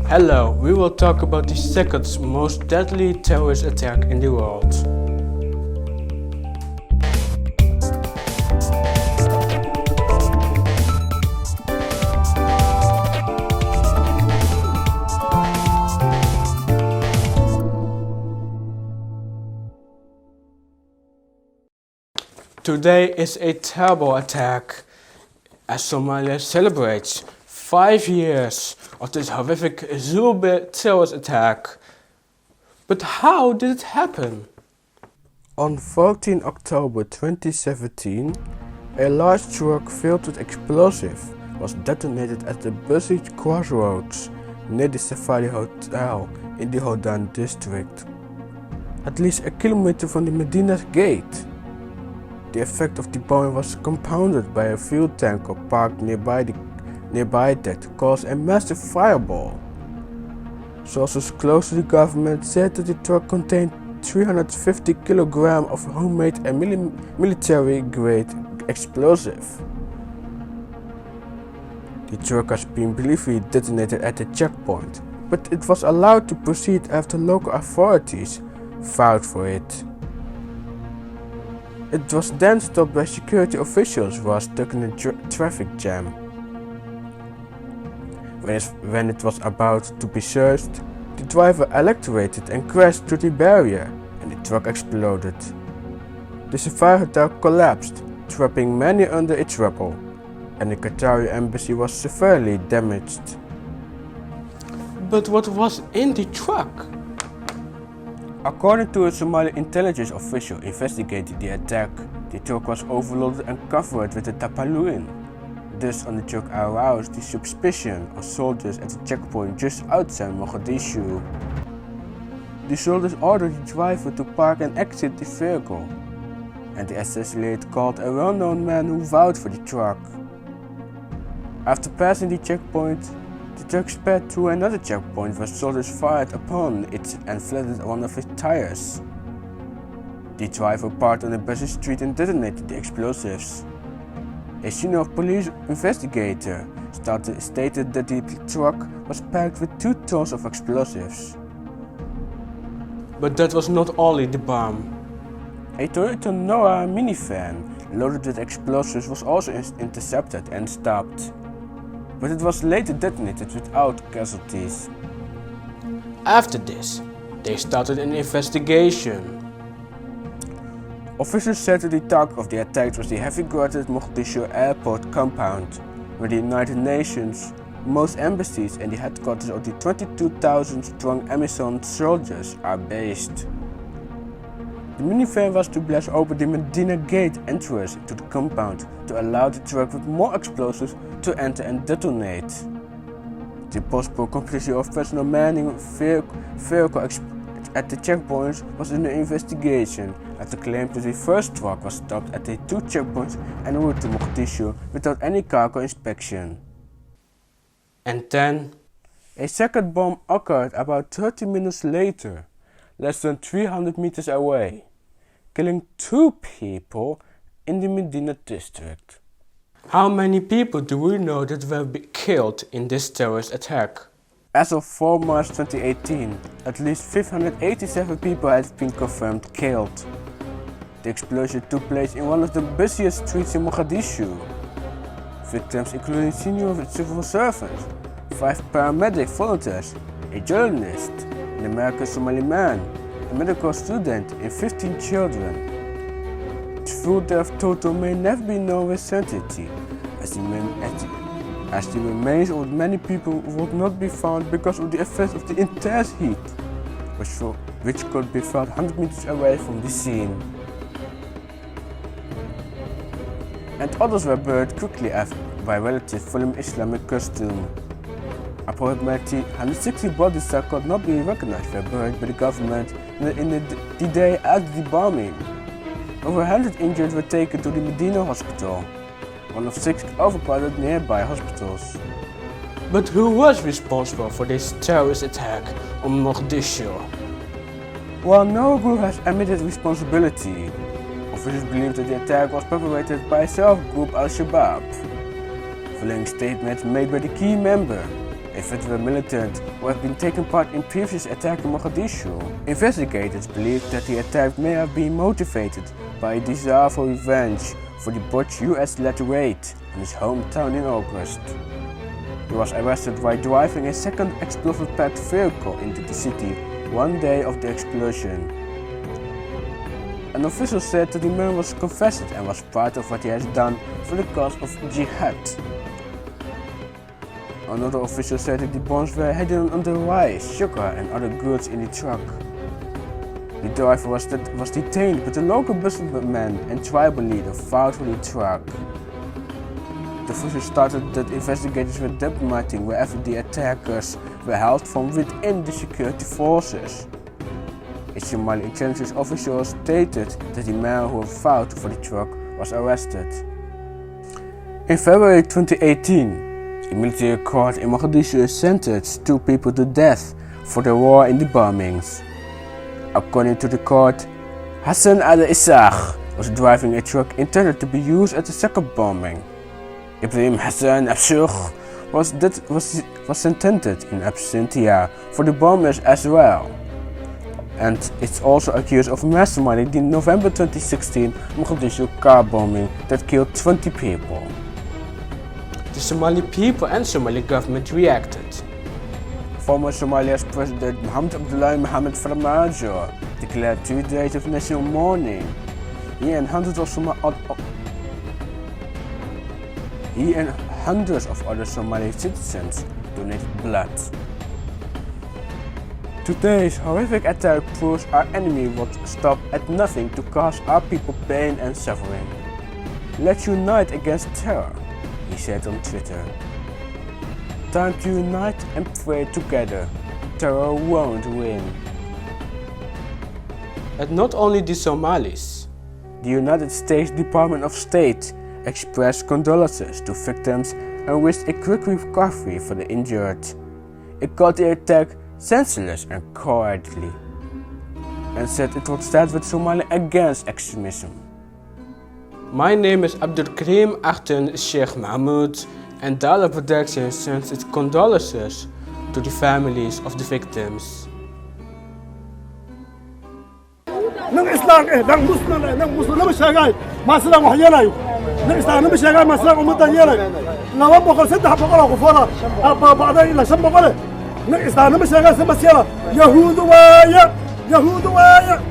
Hello, we will talk about the second most deadly terrorist attack in the world. Today is a terrible attack as Somalia celebrates 5 years of this horrific Zulu terrorist attack. But how did it happen? On 14 October 2017, a large truck filled with explosives was detonated at the busy crossroads near the Safari Hotel in the Hodan district, at least a kilometer from the Medina's gate. The effect of the bomb was compounded by a fuel tanker parked nearby that caused a massive fireball. Sources close to the government said that the truck contained 350 kilograms of homemade and military-grade explosive. The truck has been briefly detonated at the checkpoint, but it was allowed to proceed after local authorities vouched for it. It was then stopped by security officials who were stuck in a traffic jam. When it was about to be searched, the driver accelerated and crashed through the barrier, and the truck exploded. The Safari Hotel collapsed, trapping many under its rubble, and the Qatari embassy was severely damaged. But what was in the truck? According to a Somali intelligence official investigating the attack, the truck was overloaded and covered with a tarpaulin. This on the truck aroused the suspicion of soldiers at the checkpoint just outside Mogadishu. The soldiers ordered the driver to park and exit the vehicle, and the assassinate called a well-known man who vouched for the truck. After passing the checkpoint, the truck sped through another checkpoint where soldiers fired upon it and flattened one of its tires. The driver parked on a busy street and detonated the explosives. A senior police investigator stated that the truck was packed with 2 tons of explosives. But that was not only the bomb. A Toyota Noah minivan loaded with explosives was also intercepted and stopped, but it was later detonated without casualties. After this, they started an investigation. Officials said that the target of the attack was the heavy-guarded Mogadishu airport compound, where the United Nations, most embassies and the headquarters of the 22,000-strong Amazon soldiers are based. The minivan was to blast open the Medina Gate entrance to the compound to allow the truck with more explosives to enter and detonate. The possible complicity of personnel manning vehicle at the checkpoints was under investigation after claims that the first truck was stopped at the 2 checkpoints en route to Mogadishu without any cargo inspection. And then a second bomb occurred about 30 minutes later, less than 300 meters away, killing 2 people in the Medina district. How many people do we know that were killed in this terrorist attack? As of 4 March 2018, at least 587 people have been confirmed killed. The explosion took place in one of the busiest streets in Mogadishu. Victims including senior civil servants, 5 paramedic volunteers, a journalist, an American Somali man, a medical student, and 15 children. The full death total may never be known with certainty, as the remains of many people would not be found because of the effects of the intense heat, which could be felt 100 meters away from the scene. And others were buried quickly by relatives following Islamic custom. Approximately 160 bodies that could not be recognized were buried by the government in the day after the bombing. Over 100 injured were taken to the Medina hospital, one of 6 overcrowded nearby hospitals. But who was responsible for this terrorist attack on Mogadishu? While no group has admitted responsibility, officials believe that the attack was perpetrated by self-group Al-Shabaab. Following statements made by the key member, a veteran militant who had been taking part in previous attacks in Mogadishu. Investigators believe that the attack may have been motivated by a desire for revenge for the botched US-led raid on his hometown in August. He was arrested while driving a second explosive-packed vehicle into the city one day of the explosion. An official said that the man was confessed and was proud of what he has done for the cause of jihad. Another official said that the bombs were hidden under rice, sugar and other goods in the truck. The driver was detained, but the local businessman and tribal leader fought for the truck. The official started that investigators were diplomating wherever the attackers were held from within the security forces. A Somali intelligence official stated that the man who fought for the truck was arrested. In February 2018, a military court in Mogadishu sentenced 2 people to death for their role in the bombings. According to the court, Hassan al-Isaq was driving a truck intended to be used at the second bombing. Ibrahim Hassan al-Sukh was sentenced in absentia for the bombers as well, and it's also accused of masterminding the November 2016 Mogadishu car bombing that killed 20 people. The Somali people and Somali government reacted. Former Somalia's President Mohamed Abdullahi Mohamed Farmajo declared 2 days of national mourning. He and hundreds of other Somali citizens donated blood. Today's horrific attack proves our enemy would stop at nothing to cause our people pain and suffering. Let's unite against terror, he said on Twitter. Time to unite and pray together. Terror won't win. And not only the Somalis. The United States Department of State expressed condolences to victims and wished a quick recovery for the injured. It called the attack senseless and cowardly, and said it would stand with Somalia against extremism. My name is Abdul Karim Achten Sheikh Mahmoud, and Dallo Productions sends its condolences to the families of the victims. نم إسلام نم مسلم نم شجاي ما سلام وحيلاي نم إسلام نم شجاي ما سلام ومدة يلاي نوام بقول سدح بقول غفارة بعدين إلى شم بقول نم إسلام نم شجاي سبسيلا يهود ويا